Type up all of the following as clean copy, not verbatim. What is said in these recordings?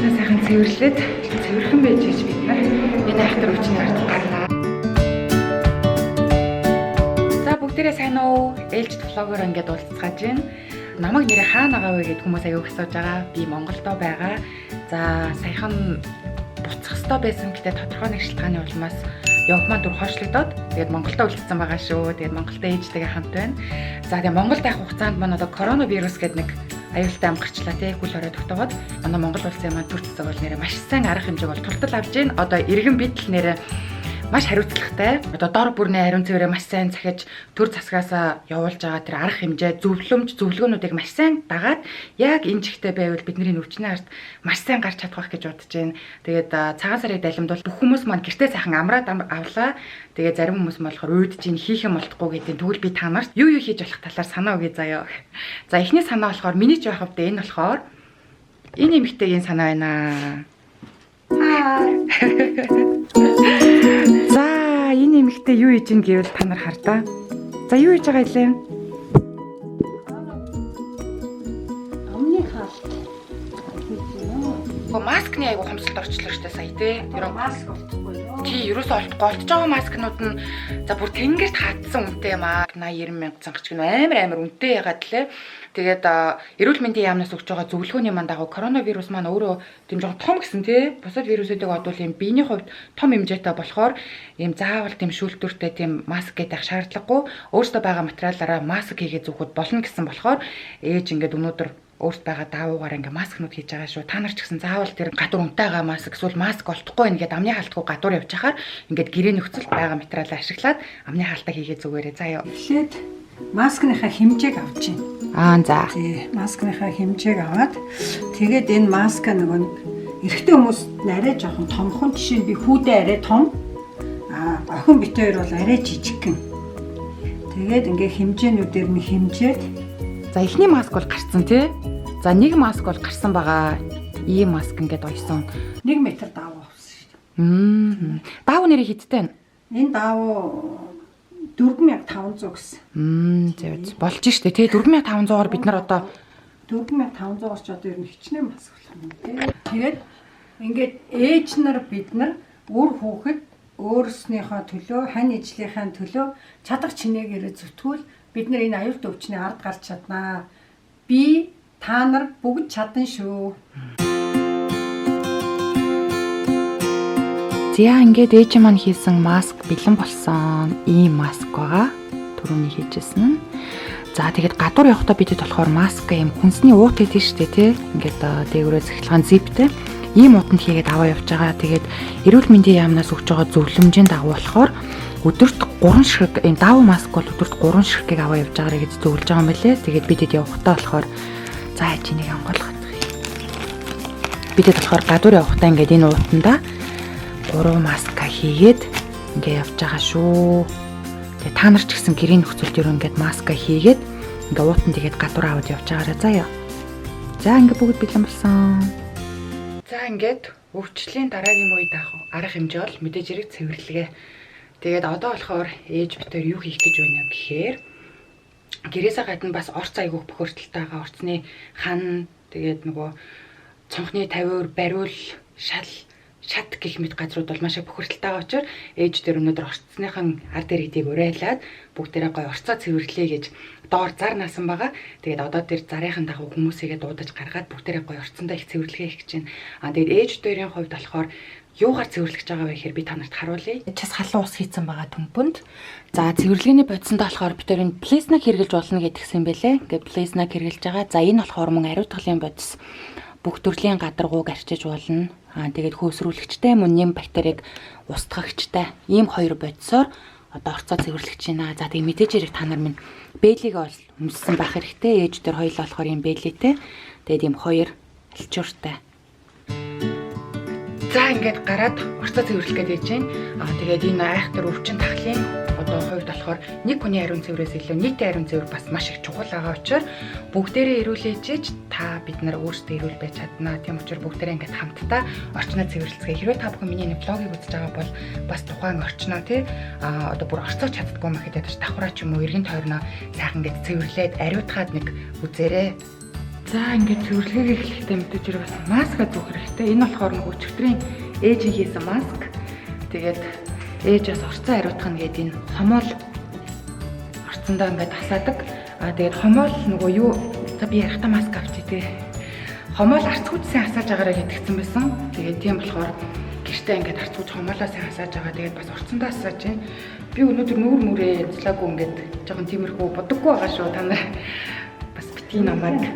орчноо сайхан цэвэрлээд цэвэрхэн байж гэж бид нар энэ айхтар өвчний ард гарлаа. За бүгдээрээ сайн уу? Ээлжид влогоор ингээд уулзцааж байна. Намайг нэрээ хаана байгаа вэ гэд хүмүүс аяуг асууж байгаа. Би Монголдо байгаа. За саяхан буцах ёстой байсан гэдэг тодорхой нэг шалтгааны улмаас явах маань дүр хойшлогдоод тэгээд Монголдо үлдсэн байгаа шүү. Тэгээд Монголдо ээжтэйгээ хамт байна. За тэгээд Монголд авах хугацаанд маань одоо коронавирус гэдэг нэг аюултай ам гарчлаа тий хөл хорой тогтоогоод манай Монгол улсын маань төр цэцэг бол нэрээ маш сайн арга хэмжээг бол тултал авж гин. Одоо иргэн бидл нэрээ маш хариуцлагатай. Одоо дор бүрний ариун цэврээ маш сайн захиж төр засгаасаа явуулж байгаа тэр арга хэмжээ, зөвлөгөөнүүдийг маш сайн дагаад яг энэ жигтэй байвал бидний өвчний ард маш сайн гарч чадах байх гэж бодож байна. Тэгээд цагаан сарыг дайлимдвал бүх хүмүүс маань гэртээ сайхан амраад авлаа. Тэгээд зарим хүмүүс нь болохоор уйдж ийн хийх юм болтгүй гэдэг. Тэгвэл би та нарт юу хийж болох талаар санаа өгье заяа. За эхний санаа болохоор миний ч байх хэвдээ энэ болохоор энэ эмэгтэйгийн санаа байна. За энэ эмэгтэй юу хийж ийн гэвэл та нар хардаа. За юу хийж байгаа илээ? Амны хаалт. Маскны айгу хомсолд орчлоо штэ сая тий. Тэр маск олдохгүй юу? Тий, ерөөсөө олдохгүй. Олдож байгаа маскнууд нь за бүр тэнгэрт хатсан үнэтэй юм аа. 80-90 мянга цангач гэнэ амар үнэтэй ягаад лээ. Тэгээд эрүүл мэндийн яамнаас өгч байгаа зөвлөгөөний манд дагуу коронавирус маань өөрөө тийм жоо том гэсэн тий. Бусад вирусуудыг одвол юм биений хувьд том хэмжээтэй болохоор ийм заавал тийм шүүлтүртэй тийм маск гэдэг шаардлагагүй. Өөртөө байгаа материалаараа маск хийгээд зүгүүд болно гэсэн болохоор ээж ингээд өнөөдөр өөрт байгаа даавуугаар ингээ маскнууд хийж байгаа шүү. Та нар ч гэсэн заавал тэр гадуур унтаагаа маск эсвэл маск олдохгүй нэгэд амны хаалтгүй гадуур явж хахаар ингээд гэрээ нөхцөлд байгаа материалаа ашиглаад амны хаалтаа хийгээ зүгээрээ заяа. Эхлээд маскныхаа хэмжээг авч чинь. За. Тий, маскныхаа хэмжээг аваад тэгээд энэ маска нөгөө эрэгтэй хүмүүс арай жоохон томхон, жишээ нь би хүүдээ арай том. Охин бит хоёр бол арай жижигхэн. Тэгээд ингээ хэмжээнүүдээр нь хэмжээд за эхний маск бол гарцсан тий. За нэг маск бол гарсан байгаа. Ийм маск ингээд ойсон. 1 метр даавуу авсан шүү. Даавуу нэрийг хиттэй байна. Энэ даавуу 4500 гэсэн. Зөв болж штэ тий 4500-аар бид нар одоо 4500-аар ч одоо ер нь хичнээн маск болох юм тий. Тэгээд ингээд ээж нар бид нар үр хүүхэд өөрснийхөө төлөө, хань ижлийнхаа төлөө чадах чинээгээрээ зүтгүүл бид нар энэ аюултай өвчний ард гарч чаднаа. Би та нар бүгд чадна шүү. За ингээд ээж маань хийсэн маск бэлэн болсон. Ийм маск байгаа. Түрүүний хийжсэн. За тэгээд гадуур явахдаа бидэд болохоор маск ийм хүнсний уут гэдэг шүү дээ тий. Ингээд дээгүүрээ цахилгаан зиптэй. Ийм уутанд хийгээд аваа явж байгаа. Тэгээд эрүүл мэндийн яамнаас өгч байгаа зөвлөмжийн дагуу болохоор өдөрт 3 ширхэг энэ даавуу маск бол өдөрт 3 ширхгийг аваа явж байгаарэ гэж зөвлөж байгаа юм байлээ. Тэгээд бидэд явахдаа болохоор за энийг онгойлгох. Бидэд болохоор гадуур явахдаа ингээд энэ уутанда 3 маска хийгээд ингээд явж байгаа шүү. Тэгээд та нар ч гэсэн гэрийн нөхцөлд юу ингээд маска хийгээд ингээд уутанд тэгээд гадуур аваад явж байгаарэ заяа. За ингээд бүгд бэлэн болсон. За ингээд өвчлөлийн дараагийн үед арга хэмжээ бол мэдээж хэрэг цэвэрлэгээ. Тэгээд одоо болохоор ээж битээр юу хийх гэж байна гэхээр гэрээсээ гадна бас орц айгуух бохирдолтой байгаа орцны хан тэгээд нөгөө цонхны тавиур бариул шат гэх мэт газрууд бол маш их бохирдолтой байгаа учраас ээж дээр өнөөдөр орцныхан ард иргэдийг урайлаад бүгдээрээ гой орцоо цэвэрлэе гэж доор зар наасан байгаа. Тэгээд одоо тэр зарын дагуу хүмүүсийгээ дуудаж гаргаад бүгдээрээ гой орцондоо их цэвэрлэгээ хийх гэж байна. Тэгээд ээж дээрийн хувьд болохоор юугаар цэвэрлэж байгаа вэ гэхээр би та нарт харуулъя. Час халуун ус хийцэн байгаа төмпөнд. За цэвэрлэгээний бодисондоо болохоор бид тэр энэ плеснаг хэрэглэж болно гэдгсэн юм байлээ. Ингээд плеснаг хэрэглэж байгаа. За энэ болохоор мөн ариутгалын бодис. Бүх төрлийн гадаргууг арчиж болно. Тэгээд хөөсрүүлэгчтэй мөн нэм бактерийг устгагчтай. Ийм хоёр бодисоор одоо орцоо цэвэрлэж байна. За тэгээд мэдээж хэрэг та нар минь бэлийг бол өмссөн байх хэрэгтэй. Ээж дээр хоёул болохоор ийм бэлийтэй. Тэгээд ийм хоёр алчууртай. За ингээд гараад орцоо цэвэрлэх гэж байна. Тэгээд энэ айхтар өвчин тахлын одоо хувьд болохоор нэг хүний ариун цэврээс илүү нийтийн ариун цэвэр бас маш их чухал байгаа учраас бүгдээрээ эрүүлээж та бид нар өөрсдөө эрүүл байж чадна. Тийм учраас бүгдээрээ ингээд хамтдаа орчноо цэвэрлэцгээе. Хэрвээ та бүхэн миний влогийг үзэж байгаа бол бас тухайн орчноо тий одоо бүр орцооч чаддгүй юм гэхэд давхраа ч юм уу эргэн тойрноо сайхан ингээд цэвэрлээд ариутгаад нэг үзээрэй. За ингээд цэвэрлэгээ эхлэхдээ мэдээж хэрэг бас маска зүүх хэрэгтэй. Энэ болохоор нэг өчигдрийн ээж хийсэн маск. Тэгээд ээж бас орцсон хариуцах нь гэдэг энэ хомоол орцсондоо ингээд тасаадаг. Тэгээд хомоол нөгөө юу за би ярихтаа маск авчи тий. Хомоол арцгүйцсэн хасааж байгаараа гэдгцэн байсан. Тэгээд тийм болохоор гэртээ ингээд арцгүйч хомоолоо сайн хасааж байгаа. Тэгээд бас орцсондоо хасааж байна. Би өнөөдөр нүүр мүрээ янзлаагүй ингээд жоохон тиймэрхүү бодоггүй байгаа шүү. Та нар бас битгий намайг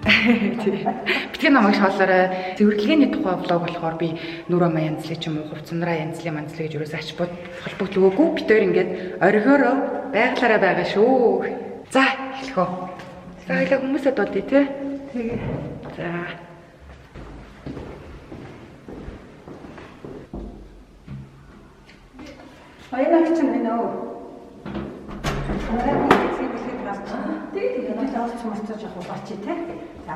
битгий намайг шоолоорой. Цэвэрлэгээний тухай влог болохоор би нүрэ маа янзлаа ч юм уу хувцсанараа янзлаа манзлаа гэж юусаач холбогдлоогүй. Бид хоёр ингээд орхиороо байгалаараа байгаа шүү. За эхлэх үү. За хоёлаа хүмүүсэд бодъё те. Тэгээ. За. Баялаг чинь байна уу? Арай цэвэрлэхэд гарч. Тэгээд олж морцож явах болчих те. За.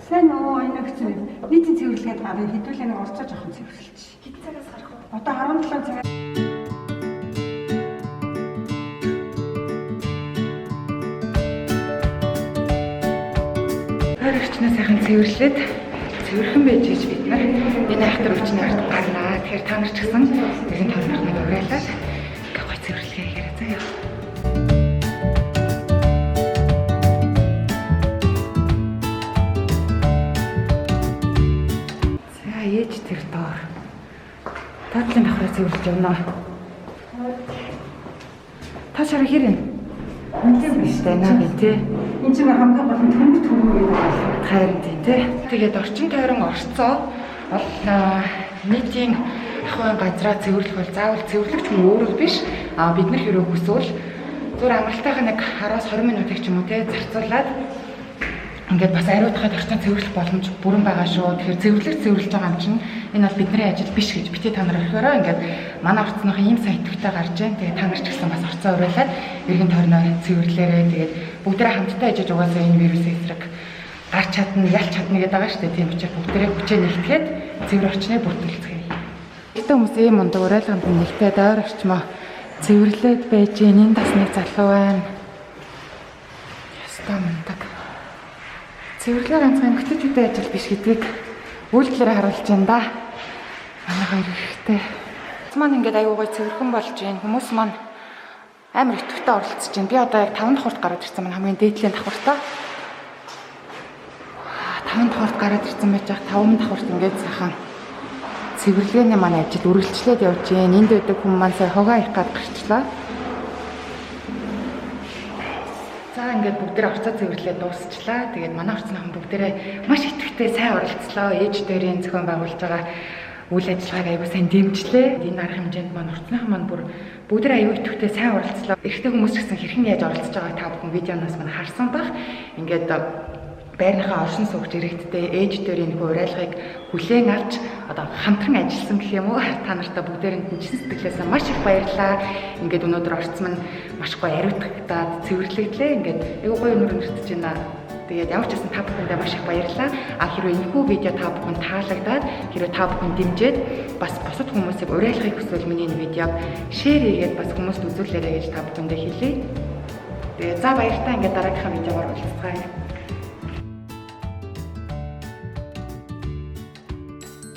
Сэн оо энэ ч юм. Нийтийн цэвэрлэгээд гарыг хэдүүлээ нэг орцож авах нь цэвэрлэлч. Хэд цагаас гарах вэ? Одоо 17 цаг. Өөрөчнөө сайхан цэвэрлээд цэвэрхэн байж гэж бид нар энэ ахтар өвчний ард гарнаа. Тэгэхээр та нар ч гэсэн нэгэн тойрныг уриалаад гой цэвэрлэгээ хийрээ заяа. За ээж тэр доор. Татлын давхраа цэвэрлж явна. Та шараа хэрэг. Үнэн биш байна би тий. Энд чинь хамгийн гол нь төмөр гэдэг байна. Харин тий. Тэгээд орчин тойрон орцоо бол нийтийн ахуйн газраа цэвэрлэх бол заавал цэвэрлэгч хүн өөрөө биш. Бид нар хэрэг хүсвэл зур амралтайхаа нэг 10-20 минутыг ч юм уу тий зарцуулаад ингээд бас ариутгаад орчин цэвэрлэх боломж бүрэн байгаа шүү. Тэгэхээр цэвэрлэж байгаа юм чинь энэ бол бидний ажил биш гэж битээ та нар орхиороо ингээд манай орцныхаа ийм сайн идэвхтэй гарч जैन. Тэгээд та нар ч гэсэн бас орцоо уриалаад эргэн тойрноо цэвэрлээрээ тэгээд бүгдээ хамтдаа ижиж угаасаа энэ вирус эсрэг гарч чадна, ялч чадна гэдэг байгаа шүү дээ. Тийм учраас бүгдээ хүчээ нэгтгээд цэвэр орчныг бүртгүүлцгээе. Гэтэ хүмүүс ийм мундаг уриалганд нэгтээ доор орчмоо цэвэрлээд байж гин энэ бас нэг залуу байна. Ястаа мундаг. Цэвэрлэгээ ганцхан эмэгтэйчүүдийн ажил биш гэдгийг үйлдэлээр харуулж байна да. Манай хоёр ихтэй. Маань ингээд аюу гой цэвэрхэн болж байна. Хүмүүс маань амар идэвхтэй оролцож байна. Би одоо яг 5 давхурт гараад ирсэн маань хамгийн дээдлийн давхуртаа. 5 давхурт гараад ирсэн байж байгаа 5 давхурт ингээд сайхан цэвэрлэгээний маань ажил үргэлжлээд явж байна. Энд байдаг хүмүүс маань сая хогоо их гад гарчлаа. За ингээд бүгдээ орцоо цэвэрлээд дуусчлаа. Тэгээд манай орцныхан бүгдээ маш идэвхтэй сайн оролцлоо. Ээж дээрийн зохион байгуулж байгаа үйл ажиллагааг аягүй сайн дэмжлээ. Энэ арга хэмжээнд манай орцныхан маань бүр бүгдээ аягүй идэвхтэй сайн оролцлоо. Эрэгтэй хүмүүс ч гэсэн хэрхэн яаж оролцож байгааг та бүхэн видеоноос маань харсан баг. Ингээд байрныхаа оршин суугч иргэдтэй ээж дээрийн уриалгыг хүлээн авч одоо хамтран ажилласан гэх юм уу. Та нартай бүгдээрэнд нь чин сэтгэлээсээ маш их баярлалаа. Ингээд өнөөдөр орцсон нь маш гоё ариутгагдаад цэвэрлэгдлээ. Ингээд айгүй гоё өнөр нэртэж байна. Тэгээд ямар ч гэсэн та бүхэндээ маш их баярлалаа. Хэрвээ энэхүү видео та бүхэнд таалагдаад хэрвээ та бүхэн дэмжиж бас бусад хүмүүсийг уриалгахыг хүсвэл миний энэ видеог шеэр хийгээд бас хүмүүст үзүүлээрэй гэж та бүхэндээ хэлье. Тэгээд за баяртай ингээд дараагийнхаа видеогоор уулзцгаая.